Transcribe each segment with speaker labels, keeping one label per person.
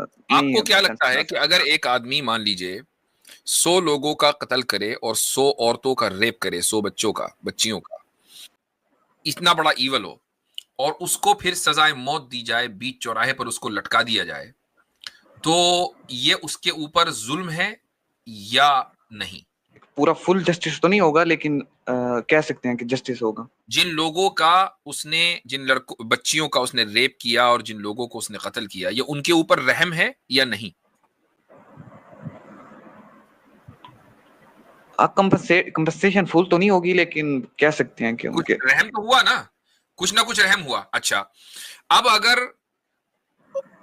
Speaker 1: آپ کو کیا
Speaker 2: نہیں
Speaker 1: لگتا ہے کہ اگر ایک آدمی مان لیجئے 100 لوگوں کا قتل کرے اور 100 عورتوں کا ریپ کرے، 100 بچیوں کا، اتنا بڑا ایول ہو، اور اس کو پھر سزائے موت دی جائے، بیچ چوراہے پر اس کو لٹکا دیا جائے، تو یہ اس کے اوپر ظلم ہے یا نہیں؟
Speaker 2: پورا فل جسٹس تو نہیں ہوگا، لیکن کہہ سکتے ہیں کہ جسٹس ہوگا.
Speaker 1: جن لوگوں کا اس نے، جن بچیوں کا اس نے ریپ کیا اور جن لوگوں کو اس نے قتل کیا، یہ ان کے اوپر رحم ہے یا نہیں؟
Speaker 2: کمپنسیشن فل تو نہیں ہوگی، لیکن کہہ سکتے ہیں کہ ان
Speaker 1: کچھ
Speaker 2: کے
Speaker 1: رحم تو ہوا نا، کچھ نہ کچھ رحم ہوا. اچھا، اب اگر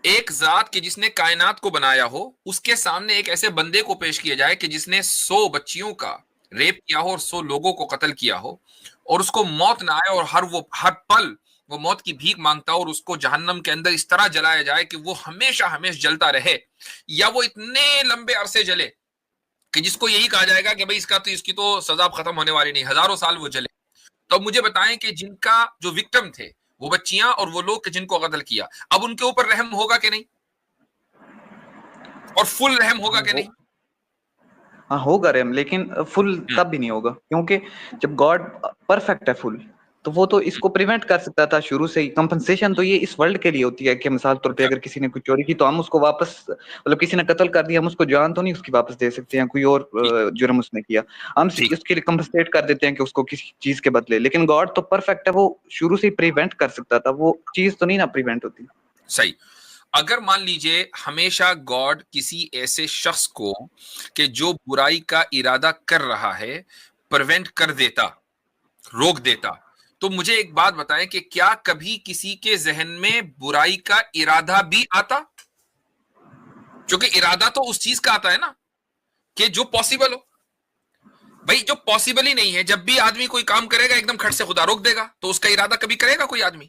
Speaker 1: ایک ذات کے جس نے کائنات کو بنایا ہو، اس کے سامنے ایک ایسے بندے کو پیش کیا جائے کہ جس نے 100 بچیوں کا ریپ کیا ہو اور 100 لوگوں کو قتل کیا ہو، اور اس کو موت نہ آئے اور ہر پل وہ موت کی بھیک مانگتا ہو، اور اس کو جہنم کے اندر اس طرح جلایا جائے کہ وہ ہمیشہ جلتا رہے، یا وہ اتنے لمبے عرصے جلے کہ جس کو یہی کہا جائے گا کہ بھئی اس کی تو سزا ختم ہونے والی نہیں، ہزاروں سال وہ جلے. تو مجھے بتائیں کہ جن کا جو وکٹم تھے، وہ بچیاں اور وہ لوگ جن کو قتل کیا، اب ان کے اوپر رحم ہوگا کہ نہیں؟ اور فل رحم ہوگا کہ نہیں؟
Speaker 2: ہاں ہوگا رحم، لیکن فل تب بھی نہیں ہوگا، کیونکہ جب گاڈ پرفیکٹ ہے فل، تو وہ تو اس کو پریونٹ کر سکتا تھا شروع سے ہی. کمپنسیشن تو یہ اس ورلڈ کے لیے ہوتی ہے کہ مثال طور پہ اگر کسی نے کوئی چوری کی تو ہم اس کو واپس، مطلب کسی نے قتل کر دیا، ہم اس کو جان تو نہیں اس کی واپس دے سکتے ہیں، کوئی اور جرم اس نے کیا، ہم اس کے لیے کمپنسیٹ کر دیتے ہیں کہ اس کو کسی چیز کے بدلے. لیکن گاڈ تو پرفیکٹ ہے، وہ شروع سے ہی پریونٹ کر سکتا تھا، وہ چیز تو نہیں نا پریونٹ ہوتی.
Speaker 1: صحیح. اگر مان لیجئے ہمیشہ گاڈ کسی ایسے شخص کو کہ جو برائی کا ارادہ کر رہا ہے پریونٹ کر دیتا، روک دیتا، تو مجھے ایک بات بتائیں کہ کیا کبھی کسی کے ذہن میں برائی کا ارادہ بھی آتا؟ کیونکہ ارادہ تو اس چیز کا آتا ہے نا کہ جو پاسبل ہو. بھائی جو پاسبل ہی نہیں ہے، جب بھی آدمی کوئی کام کرے گا ایک دم کھٹ سے خدا روک دے گا، تو اس کا ارادہ کبھی کرے گا کوئی آدمی؟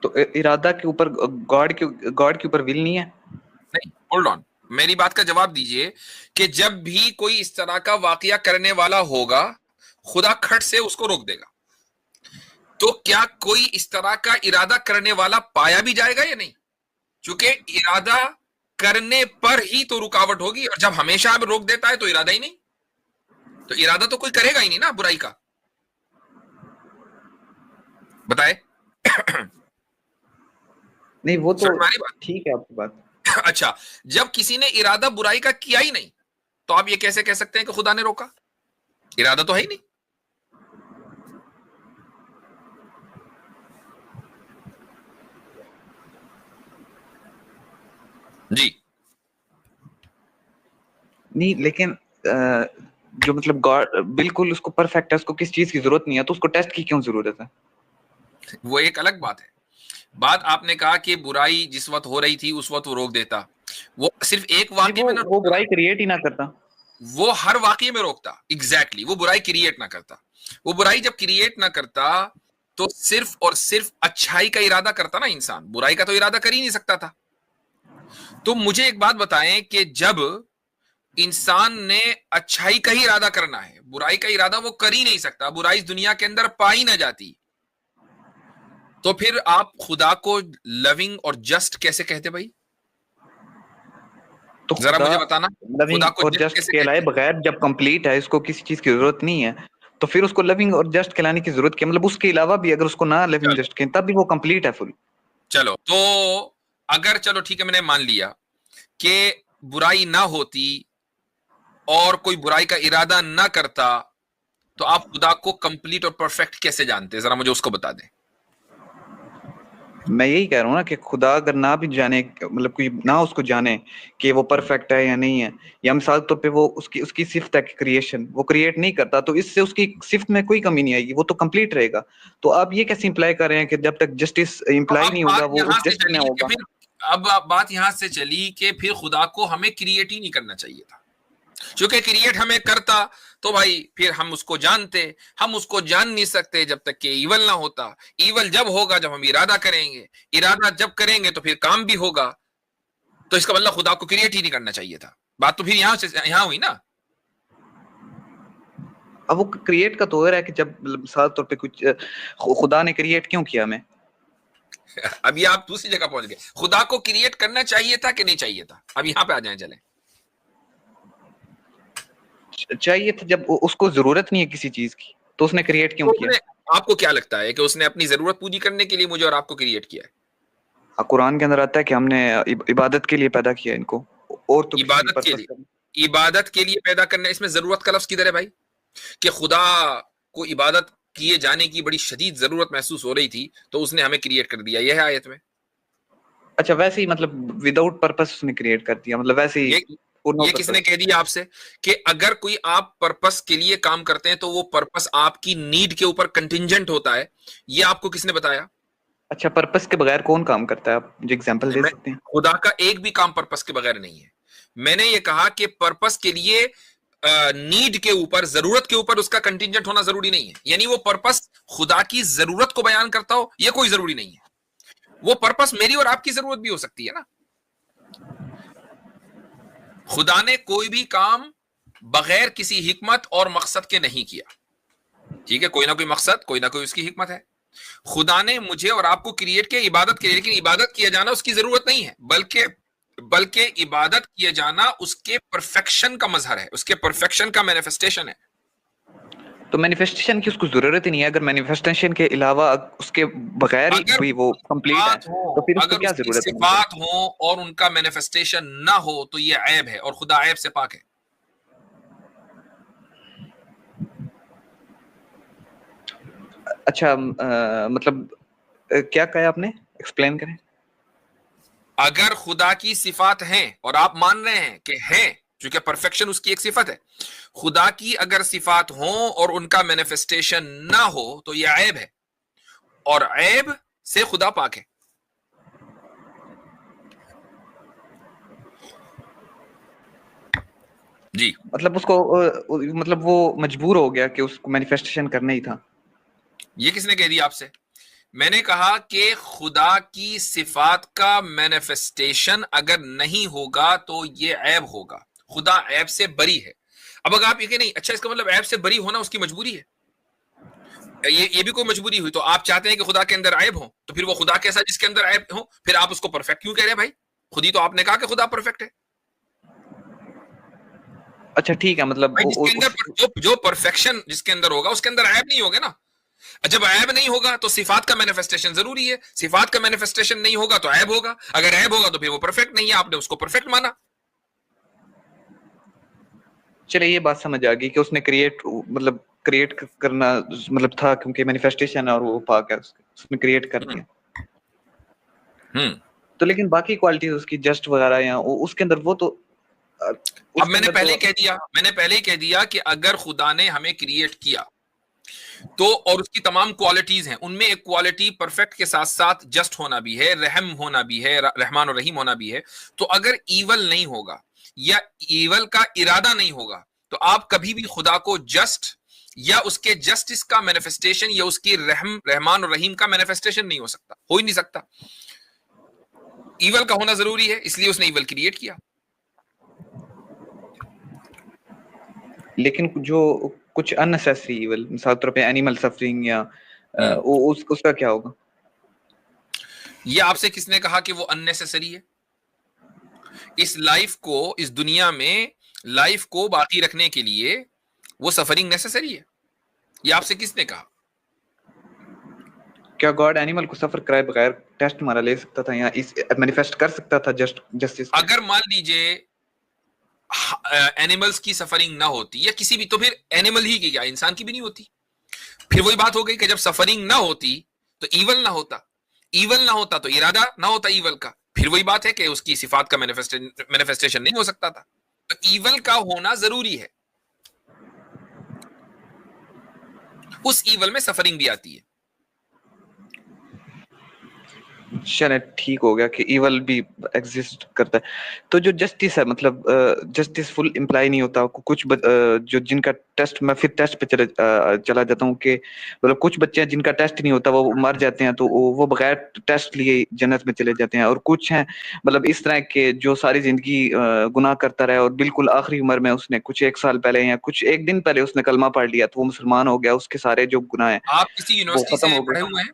Speaker 2: تو ارادہ کے اوپر گاڈ کے اوپر ول نہیں ہے.
Speaker 1: نہیں، ہولڈ آن، میری بات کا جواب دیجئے کہ جب بھی کوئی اس طرح کا واقعہ کرنے والا ہوگا، خدا کھٹ سے اس کو روک دے گا، تو کیا کوئی اس طرح کا ارادہ کرنے والا پایا بھی جائے گا یا نہیں؟ چونکہ ارادہ کرنے پر ہی تو رکاوٹ ہوگی، اور جب ہمیشہ اب روک دیتا ہے تو ارادہ ہی نہیں، تو ارادہ تو کوئی کرے گا ہی نہیں نا برائی کا. بتائے.
Speaker 2: نہیں وہ تو
Speaker 1: ہماری بات
Speaker 2: ٹھیک ہے آپ کی بات.
Speaker 1: اچھا، جب کسی نے ارادہ برائی کا کیا ہی نہیں، تو آپ یہ کیسے کہہ سکتے ہیں کہ خدا نے روکا؟ ارادہ تو ہے ہی نہیں. جی
Speaker 2: نہیں، لیکن جو مطلب گاڈ بالکل اس کو پرفیکٹ ہے، اس کو کس چیز کی ضرورت نہیں ہے، تو اس کو ٹیسٹ کی کیوں ضرورت ہے؟
Speaker 1: وہ ایک الگ بات ہے. بات آپ نے کہا کہ برائی جس وقت ہو رہی تھی اس وقت وہ روک دیتا، وہ صرف ایک واقعے میں نہ
Speaker 2: وہ برائی کریٹ ہی نہ کرتا.
Speaker 1: وہ ہر واقعے میں روکتا. ایگزیکٹلی، وہ برائی کریٹ نہ کرتا. وہ برائی جب کریٹ نہ کرتا تو صرف اور صرف اچھائی کا ارادہ کرتا نا انسان، برائی کا تو ارادہ کر ہی نہیں سکتا تھا. تو مجھے ایک بات بتائیں کہ جب انسان نے اچھائی کا ہی ارادہ کرنا ہے، برائی کا ارادہ وہ کر ہی نہیں سکتا، برائی اس دنیا کے اندر پائی نہ جاتی، تو پھر آپ خدا کو لونگ اور جسٹ کیسے کہتے بھائی؟
Speaker 2: تو
Speaker 1: ذرا
Speaker 2: خدا
Speaker 1: مجھے بتانا،
Speaker 2: لونگ
Speaker 1: خدا کو
Speaker 2: اور
Speaker 1: جسٹ
Speaker 2: جسٹ
Speaker 1: کیسے
Speaker 2: کہلائے
Speaker 1: کہتے؟
Speaker 2: بغیر جب کمپلیٹ ہے، اس کو کسی چیز کی ضرورت نہیں ہے، تو پھر اس کو لونگ اور جسٹ کہلانے کی ضرورت کیا؟ مطلب اس کے علاوہ بھی اگر اس کو نہ لونگ جسٹ کہیں تب بھی وہ کمپلیٹ ہے فل.
Speaker 1: چلو تو اگر چلو ٹھیک ہے، میں نے مان لیا کہ برائی نہ ہوتی اور کوئی برائی کا ارادہ نہ کرتا، تو آپ خدا کو کمپلیٹ اور پرفیکٹ کیسے جانتے؟ ذرا مجھے اس کو بتا دیں.
Speaker 2: میں یہی کہہ رہا ہوں نا کہ خدا اگر نہ بھی جانے، مطلب کوئی نہ اس کو جانے کہ وہ پرفیکٹ ہے یا نہیں ہے، یا مثال طور پہ وہ اس کی صفت ہے کریشن، وہ کریٹ نہیں کرتا، تو اس سے اس کی صفت میں کوئی کمی نہیں آئے گی، وہ تو کمپلیٹ رہے گا. تو آپ یہ کیسے امپلائی کر رہے ہیں کہ جب تک جسٹس امپلائی
Speaker 1: اب
Speaker 2: نہیں ہوگا
Speaker 1: بات
Speaker 2: وہ
Speaker 1: یہاں سے
Speaker 2: جسٹ میں
Speaker 1: چلی کہ
Speaker 2: ہوگا؟
Speaker 1: پھر اب بات یہاں سے چلی کہ پھر خدا کو ہمیں کریٹ ہی نہیں کرنا چاہیے تھا، چونکہ کریٹ ہمیں کرتا تو بھائی پھر ہم اس کو جانتے. ہم اس کو جان نہیں سکتے جب تک کہ ایول نہ ہوتا. ایول جب ہوگا جب ہم ارادہ کریں گے، ارادہ جب کریں گے تو پھر کام بھی ہوگا. تو اس کا مطلب خدا کو کریٹ ہی نہیں کرنا چاہیے تھا. بات تو پھر یہاں سے یہاں ہوئی نا.
Speaker 2: اب وہ کریٹ کا تو ہو رہا ہے کہ جب مثال طور پہ کچھ خدا نے کریٹ کیوں کیا ہمیں؟
Speaker 1: ابھی آپ دوسری جگہ پہنچ گئے. خدا کو کریٹ کرنا چاہیے تھا کہ نہیں چاہیے تھا؟ اب یہاں پہ آ جائیں. چلیں.
Speaker 2: چاہیے تھا. جب اس کو ضرورت نہیں ہے کسی چیز کی تو اس نے کریٹ کیوں کیا؟
Speaker 1: آپ کو کیا لگتا ہے کہ اس نے اپنی ضرورت پوری کرنے کے لیے مجھے اور آپ کو کریٹ کیا ہے؟
Speaker 2: قرآن کے اندر آتا ہے کہ ہم نے عبادت کے لیے پیدا کیا ان کو, اور تو کسی
Speaker 1: عبادت کے
Speaker 2: پرپس
Speaker 1: لیے, عبادت کے لیے پیدا کرنا. اس میں ضرورت کا لفظ کدھر ہے بھائی؟ کہ خدا کو عبادت کیے جانے کی بڑی شدید ضرورت محسوس ہو رہی تھی تو اس نے ہمیں کریٹ کر دیا, یہ ہے آیت میں.
Speaker 2: اچھا ویسے ہی مطلب وداؤٹ پرپس اس نے کریٹ کر دیا, مطلب ویسے ہی
Speaker 1: یہ کس نے کہہ دیا آپ سے کہ اگر کوئی آپ پرپس کے لیے کام کرتے ہیں تو وہ پرپس آپ کی نیڈ کے اوپر کنٹینجنٹ ہوتا ہے؟ یہ آپ کو کس نے بتایا؟
Speaker 2: اچھا پرپس کے بغیر کون کام کرتا ہے؟ آپ مجھے ایگزامپل دے سکتے ہیں؟
Speaker 1: خدا کا ایک بھی کام پرپس کے بغیر نہیں ہے. میں نے یہ کہا کہ پرپس کے لیے نیڈ کے اوپر, ضرورت کے اوپر اس کا کنٹینجنٹ ہونا ضروری نہیں ہے. یعنی وہ پرپس خدا کی ضرورت کو بیان کرتا ہو یہ کوئی ضروری نہیں ہے. وہ پرپس میری اور آپ کی ضرورت بھی ہو سکتی ہے نا. خدا نے کوئی بھی کام بغیر کسی حکمت اور مقصد کے نہیں کیا. ٹھیک ہے, کوئی نہ کوئی مقصد, کوئی نہ کوئی اس کی حکمت ہے. خدا نے مجھے اور آپ کو کریٹ کیا عبادت کے لیے, لیکن عبادت کیا جانا اس کی ضرورت نہیں ہے, بلکہ عبادت کیا جانا اس کے پرفیکشن کا مظہر ہے, اس کے پرفیکشن کا مینیفیسٹیشن ہے.
Speaker 2: تو مینیفیسٹیشن کی اس کو ضرورت ہی نہیں ہے. اگر مینیفیسٹیشن کے علاوہ اس کے بغیر بھی وہ کمپلیٹ ہے تو پھر اس کو کیا ضرورت ہے؟
Speaker 1: صفات ہوں اور ان کا مینیفیسٹیشن نہ ہو تو یہ عیب ہے, اور خدا عیب سے پاک ہے.
Speaker 2: اچھا مطلب کیا کہا آپ نے, ایکسپلین کریں.
Speaker 1: اگر خدا کی صفات ہیں اور آپ مان رہے ہیں کہ ہیں, چونکہ پرفیکشن اس کی ایک صفت ہے, خدا کی اگر صفات ہوں اور ان کا مینیفیسٹیشن نہ ہو تو یہ عیب ہے, اور عیب سے خدا پاک ہے. جی
Speaker 2: مطلب اس کو مطلب وہ مجبور ہو گیا کہ اس کو مینیفیسٹیشن کرنا ہی تھا.
Speaker 1: یہ کس نے کہہ دیا آپ سے؟ میں نے کہا کہ خدا کی صفات کا مینیفیسٹیشن اگر نہیں ہوگا تو یہ عیب ہوگا. خدا عیب سے بری ہے. اب اگر آپ یہ کہ نہیں, اچھا اس کا مطلب عیب سے بری ہونا اس کی مجبوری ہے, یہ بھی کوئی مجبوری ہوئی. تو آپ چاہتے ہیں کہ خدا کے اندر عیب ہو, تو پھر وہ خدا کیسا جس کے اندر عیب ہو؟ پھر آپ اس کو پرفیکٹ کیوں کہہ رہے ہیں بھائی؟ خود ہی تو آپ نے کہا کہ خدا پرفیکٹ ہے.
Speaker 2: اچھا ٹھیک ہے, مطلب
Speaker 1: جس کے اندر جو پرفیکشن جس کے اندر ہوگا اس کے اندر عیب نہیں ہوگا نا. جب عیب نہیں ہوگا تو صفات کا مینیفیسٹیشن ضروری ہے, صفات کا مینیفیسٹیشن نہیں ہوگا تو عیب ہوگا, اگر عیب ہوگا تو پھر وہ پرفیکٹ نہیں ہے, آپ نے اس کو پرفیکٹ مانا.
Speaker 2: چلے یہ بات سمجھ آ گئی کہ اس نے کریٹ کرنا مطلب تھا کیونکہ مینیفیسٹیشن اور وہ پاک ہے, اس نے کریٹ کر دیا. تو لیکن باقی کوالٹیز اس کی جسٹ وغیرہ یا اس کے اندر وہ تو
Speaker 1: اب میں نے پہلے ہی کہہ دیا کہ اگر خدا نے ہمیں کریٹ کیا تو, اور اس کی تمام کوالٹیز ہیں, ان میں ایک کوالٹی پرفیکٹ کے ساتھ ساتھ جسٹ ہونا بھی ہے, رحم ہونا بھی ہے, رحمان اور رحیم ہونا بھی ہے. تو اگر ایول نہیں ہوگا یا ایول کا ارادہ نہیں ہوگا تو آپ کبھی بھی خدا کو جسٹ یا اس کے جسٹس کا مینیفیسٹیشن یا اس کی رحمان اور رحیم کا مینیفیسٹیشن نہیں ہو سکتا, ہو ہی نہیں سکتا. ایول کا ہونا ضروری ہے, اس لیے اس نے ایول کریٹ کیا.
Speaker 2: لیکن جو کچھ unnecessary ایول, مثال طور پہ اینیمل سفرنگ یا اس کا کیا ہوگا؟
Speaker 1: یہ آپ سے کس نے کہا کہ وہ unnecessary ہے؟ اس لائف کو, اس دنیا میں لائف کو باقی رکھنے کے لیے وہ سفرنگ نیسیسری ہے. یہ آپ سے کس نے کہا؟
Speaker 2: کیا گاڈ اینیمل کو سفر کرائے بغیر ٹیسٹ ہمارا لے سکتا تھا یا مینیفیسٹ کر سکتا تھا جسٹس؟
Speaker 1: اگر مان لیجئے اینیملز کی سفرنگ نہ ہوتی یا کسی بھی, تو پھر اینیمل ہی کی کیا, انسان کی بھی نہیں ہوتی. پھر وہی بات ہو گئی کہ جب سفرنگ نہ ہوتی تو ایول نہ ہوتا, ایول نہ ہوتا تو ارادہ نہ ہوتا ایول کا. پھر وہی بات ہے کہ اس کی صفات کا مینیفیسٹیشن نہیں ہو سکتا تھا. تو ایول کا ہونا ضروری ہے, اس ایول میں سفرنگ بھی آتی ہے.
Speaker 2: چلے ٹھیک ہو گیا کہ ایول بھی ایگزسٹ کرتا ہے. تو جو جسٹس ہے, مطلب جسٹس فل امپلائی نہیں ہوتا. کچھ جو جن کا ٹیسٹ, میں پھر ٹیسٹ پہ چلا جاتا ہوں کہ مطلب کچھ بچے ہیں جن کا ٹیسٹ نہیں ہوتا, وہ مر جاتے ہیں تو وہ بغیر ٹیسٹ لیے جنت میں چلے جاتے ہیں. اور کچھ ہیں مطلب اس طرح کے جو ساری زندگی گناہ کرتا رہے اور بالکل آخری عمر میں اس نے کچھ 1 سال پہلے یا کچھ 1 دن پہلے اس نے کلمہ پڑھ لیا تو وہ مسلمان ہو گیا, اس کے سارے جو گناہ ہیں
Speaker 1: آپ کسی
Speaker 2: وہ
Speaker 1: یونیورسٹی
Speaker 2: ختم
Speaker 1: سے
Speaker 2: ہو
Speaker 1: پڑھے
Speaker 2: گئے.
Speaker 1: ہوئے ہیں؟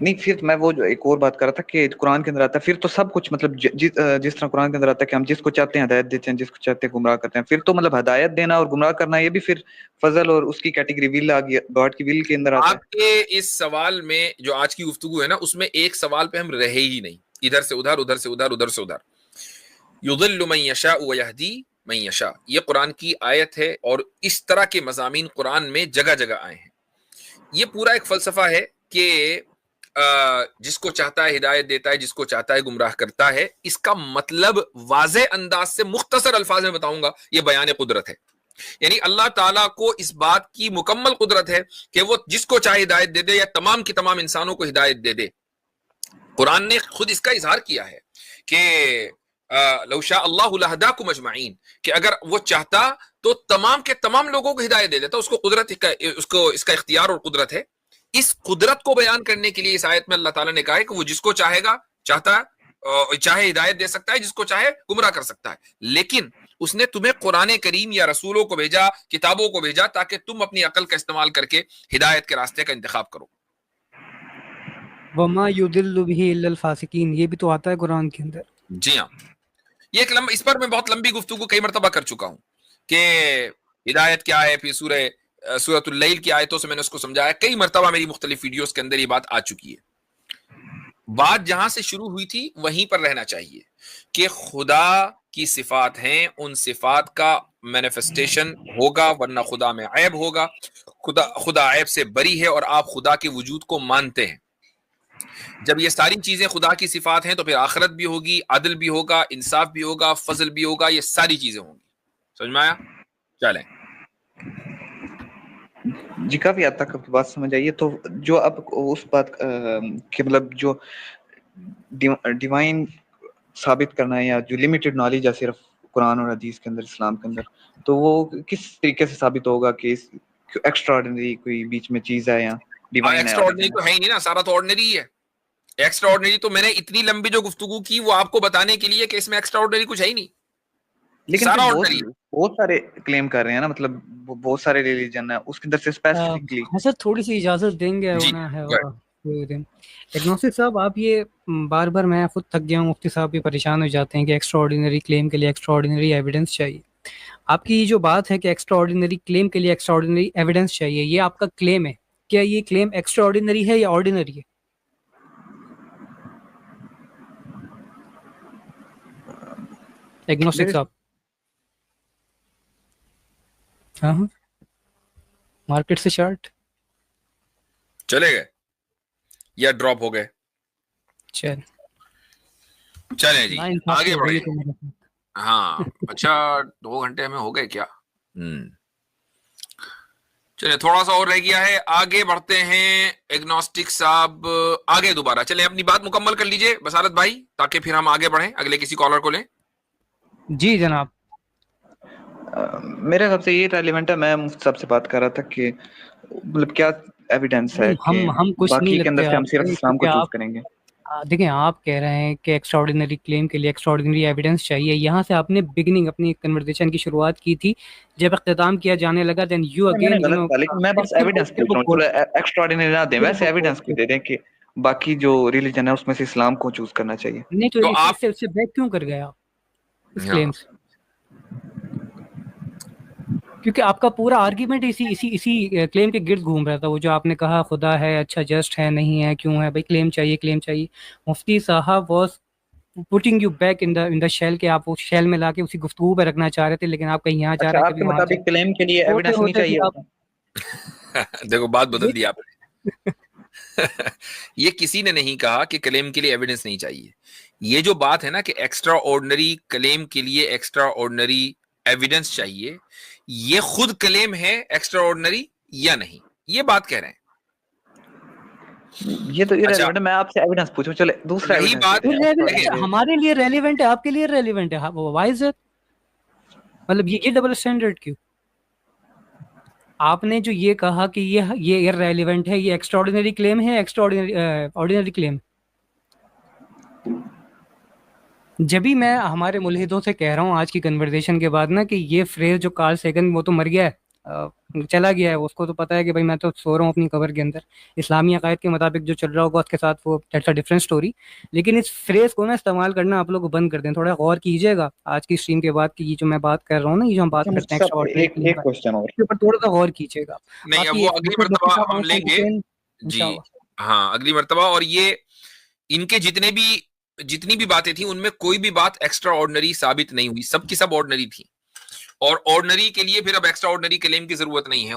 Speaker 2: نہیں پھر میں وہ جو ایک اور بات کر رہا تھا کہ قرآن کے اندر آتا ہے پھر تو سب کچھ مطلب جس طرح قرآن کے اندر آتا ہے کہ ہم جس کو چاہتے ہیں ہدایت دیتے ہیں جس کو چاہتے ہیں گمراہ کرتے ہیں پھر تو مطلب ہدایت دینا اور گمراہ کرنا یہ بھی پھر فضل اور اس کی کیٹیگری ول آ گیا گاڈ کی ول کے اندر آتا ہے.
Speaker 1: آپ کے اس سوال میں جو آج کی گفتگو ہے نا اس میں ایک سوال پہ ہم رہے ہی نہیں, ادھر سے ادھر ادھر سے ادھر ادھر سے ادھر. یضل من یشاء ویہدی من یشاء, یہ قرآن کی آیت ہے اور اس طرح کے مضامین قرآن میں جگہ جگہ آئے ہیں. یہ پورا ایک فلسفہ ہے کہ جس کو چاہتا ہے ہدایت دیتا ہے, جس کو چاہتا ہے گمراہ کرتا ہے. اس کا مطلب واضح انداز سے مختصر الفاظ میں بتاؤں گا, یہ بیان قدرت ہے. یعنی اللہ تعالیٰ کو اس بات کی مکمل قدرت ہے کہ وہ جس کو چاہے ہدایت دے دے یا تمام کی تمام انسانوں کو ہدایت دے دے. قرآن نے خود اس کا اظہار کیا ہے کہ لو شاء اللہ لہداکم اجمعین, کہ اگر وہ چاہتا تو تمام کے تمام لوگوں کو ہدایت دے دیتا. اس کو قدرت اس کا اختیار اور قدرت ہے. اس قدرت کو بیان کرنے کے لیے اس آیت میں اللہ تعالیٰ نے کہا ہے کہ وہ جس کو چاہے گا چاہے ہدایت دے سکتا ہے, جس کو چاہے گمراہ کر سکتا ہے. لیکن اس نے تمہیں قرآن کریم یا رسولوں کو بھیجا, کتابوں کو بھیجا تاکہ تم اپنی عقل کا استعمال کر کے ہدایت کے راستے کا انتخاب کرو.
Speaker 3: وما یضل به الا الفاسقین, یہ بھی تو آتا ہے قرآن کے اندر.
Speaker 1: جی ہاں, یہ ایک اس پر میں بہت لمبی گفتگو کئی مرتبہ کر چکا ہوں کہ ہدایت کیا ہے. پھر سورۃ اللیل کی آیتوں سے میں نے اس کو سمجھایا, کئی مرتبہ میری مختلف ویڈیوز کے اندر یہ بات آ چکی ہے. بات جہاں سے شروع ہوئی تھی وہیں پر رہنا چاہیے کہ خدا کی صفات ہیں, ان صفات کا مینیفیسٹیشن ہوگا ورنہ خدا میں عیب ہوگا. خدا عیب سے بری ہے اور آپ خدا کے وجود کو مانتے ہیں. جب یہ ساری چیزیں خدا کی صفات ہیں تو پھر آخرت بھی ہوگی, عدل بھی ہوگا, انصاف بھی ہوگا, فضل بھی ہوگا, یہ ساری چیزیں ہوں گی. سمجھ میں آیا؟ چلیں
Speaker 2: جی کافی حد تک بات سمجھ آئیے. تو جو اب اس بات کہ مطلب جو ڈیوائن ثابت کرنا ہے یا جو لمیٹڈ نالج ہے صرف قرآن اور حدیث کے اندر, اسلام کے اندر, تو وہ کس طریقے سے ثابت ہوگا کہ ایکسٹرا آرڈنری کوئی بیچ میں چیز ہے یا ڈیوائن ہے؟
Speaker 1: ایکسٹرا آرڈنری تو ہے ہی نہیں نا, سارا تو آرڈنری ہے. ایکسٹرا آرڈنری تو میں نے اتنی لمبی جو گفتگو کی وہ آپ کو بتانے کے لیے کہ اس میں ایکسٹرا آرڈنری کچھ ہے ہی نہیں,
Speaker 2: لیکن
Speaker 1: سارا آرڈنری.
Speaker 2: بہت سارے کلیم کر رہے ہیں نا, مطلب بہت سارے ریلیجن ہیں اس کے اندر سے اسپیسیفکلی.
Speaker 3: سر تھوڑی سی اجازت دیں گے ہونا ہے. ایگنوسٹک صاحب آپ یہ بار بار, میں خود تھک گیا ہوں, مفتی صاحب بھی پریشان ہو جاتے ہیں کہ ایکسٹرا آرڈینری کلیم کے لیے ایکسٹرا آرڈینری ایویڈنس چاہیے. آپ کی جو بات ہے کہ ایکسٹرا آرڈینری کلیم کے لیے ایکسٹرا آرڈینری ایویڈنس چاہیے, یہ آپ کا کلیم ہے, کیا یہ کلیم ایکسٹرا آرڈینری ہے یا آرڈینری ہے؟ ایگنوسٹک صاحب ہاں مارکیٹ سے شارٹ
Speaker 1: چلے گئے یا ڈراپ ہو گئے؟ چلیں جی آگے بڑھیں. ہاں اچھا 2 گھنٹے ہمیں ہو گئے کیا؟ چلیں تھوڑا سا اور رہ گیا ہے, آگے بڑھتے ہیں. ایگنوسٹک صاحب آگے دوبارہ چلیں, اپنی بات مکمل کر لیجئے بصارت بھائی, تاکہ پھر ہم آگے بڑھیں, اگلے کسی کالر کو لیں.
Speaker 3: جی جناب.
Speaker 2: میرے حساب سے یہ ریلیونٹ ہے. میں مفتی صاحب سے بات کر رہا تھا کہ مطلب کیا ایویڈنس ہے کہ
Speaker 3: ہم کچھ نہیں
Speaker 2: باقی کے اندر
Speaker 3: لگتے
Speaker 2: سے ہم
Speaker 3: آپ
Speaker 2: صرف
Speaker 3: سے,
Speaker 2: اسلام کو
Speaker 3: کیونکہ
Speaker 2: چوز کریں گے.
Speaker 3: دیکھیں آپ کہہ رہے ہیں کہ ایکسٹرا آرڈینری کلیم کے لیے ایکسٹرا آرڈینری ایویڈنس چاہیے. یہاں سے آپ نے بگننگ اپنی کنورسیشن کی شروعات کی تھی, جب اختتام کیا جانے لگا دین یو اگین
Speaker 2: لیکن میں بس ایویڈنس پوچھ رہا ہوں, چلو ایکسٹرا آرڈینری نہ دیں, ویسے ایویڈنس کو دے دیں کہ باقی جو ریلیجن ہے اس میں سے اسلام کو چوز کرنا چاہیے.
Speaker 3: نہیں تو
Speaker 1: آپ
Speaker 3: اس سے بیک کیوں کر گیا اس کلیم سے؟ کیونکہ آپ کا پورا آرگیومنٹ اسی کلیم کے گرد گھوم رہا تھا. وہ جو آپ نے کہا خدا ہے, اچھا جسٹ ہے, نہیں ہے, کیوں ہے بھائی, کلیم چاہیے کلیم چاہیے. مفتی صاحب was putting you back in the shell, کہ آپ اس شیل میں لا کے اسی گفتگو پہ رکھنا چاہ رہے تھے, لیکن آپ کہیں یہاں جا رہے
Speaker 2: اچھا
Speaker 3: ہیں
Speaker 2: آپ
Speaker 3: کبھی
Speaker 2: کے
Speaker 3: وہاں
Speaker 2: مطابق کلیم کے لیے ایویڈنس نہیں چاہیے ہوتا؟
Speaker 1: دیکھو بات بدل دی آپ نے. یہ کسی نے نہیں کہا کہ کلیم کے لیے ایویڈنس نہیں چاہیے. یہ جو بات ہے نا کہ ایکسٹرا آرڈنری کلیم کے لیے ایکسٹرا آرڈنری ایویڈنس چاہیے, یہ خود کلیم ہے ایکسٹرا آرڈنری یا نہیں, یہ بات کہہ رہے ہیں.
Speaker 2: یہ تو irrelevant ہے. میں آپ سے ایویڈنس پوچھوں, چلے دوسرا
Speaker 1: رہی بات
Speaker 3: ہمارے لیے ریلیونٹ ہے, آپ کے لیے ریلیونٹ ہے. وائی از اٹ, مطلب یہ ڈبل اسٹینڈرڈ کیوں؟ آپ نے جو یہ کہا کہ یہ irrelevant ہے, یہ ایکسٹرا آرڈینری کلیم ہے, ایکسٹرا آرڈینری کلیم. جبھی میں ہمارے ملحدوں سے کہہ رہا ہوں آج کی کنورسیشن کے بعد نا کہ یہ فریز جو کارل سیگن, وہ تو مر گیا ہے, چلا گیا ہے اس کو تو پتا ہے کہ بھائی میں تو سو رہا ہوں اپنی قبر کے اندر, اسلامی عقائد کے مطابق جو چل رہا ہوگا اس کے ساتھ وہ دیٹس اے ڈفرینٹ اسٹوری. لیکن اس فریز کو نا استعمال کرنا آپ لوگ بند کر دیں, تھوڑا غور کیجیے گا آج کی اسٹریم کے بعد کی جو میں بات کر رہا ہوں نا, یہ جو ہم بات کرتے ہیں
Speaker 2: ایک کوشچن اور
Speaker 3: اس کے اوپر تھوڑا سا غور کیجیے گا.
Speaker 1: نہیں وہ اگلی مرتبہ ہم لیں گے جی, ہاں اگلی مرتبہ. اور یہ ان کے جتنی بھی باتیں تھیں ان میں کوئی بھی بات ایکسٹرا آرڈنری ثابت نہیں ہوئی, سب کی سب آرڈنری تھی, اور آرڈنری کے لیے پھر اب ایکسٹرا آرڈنری کلیم کی ضرورت نہیں ہے.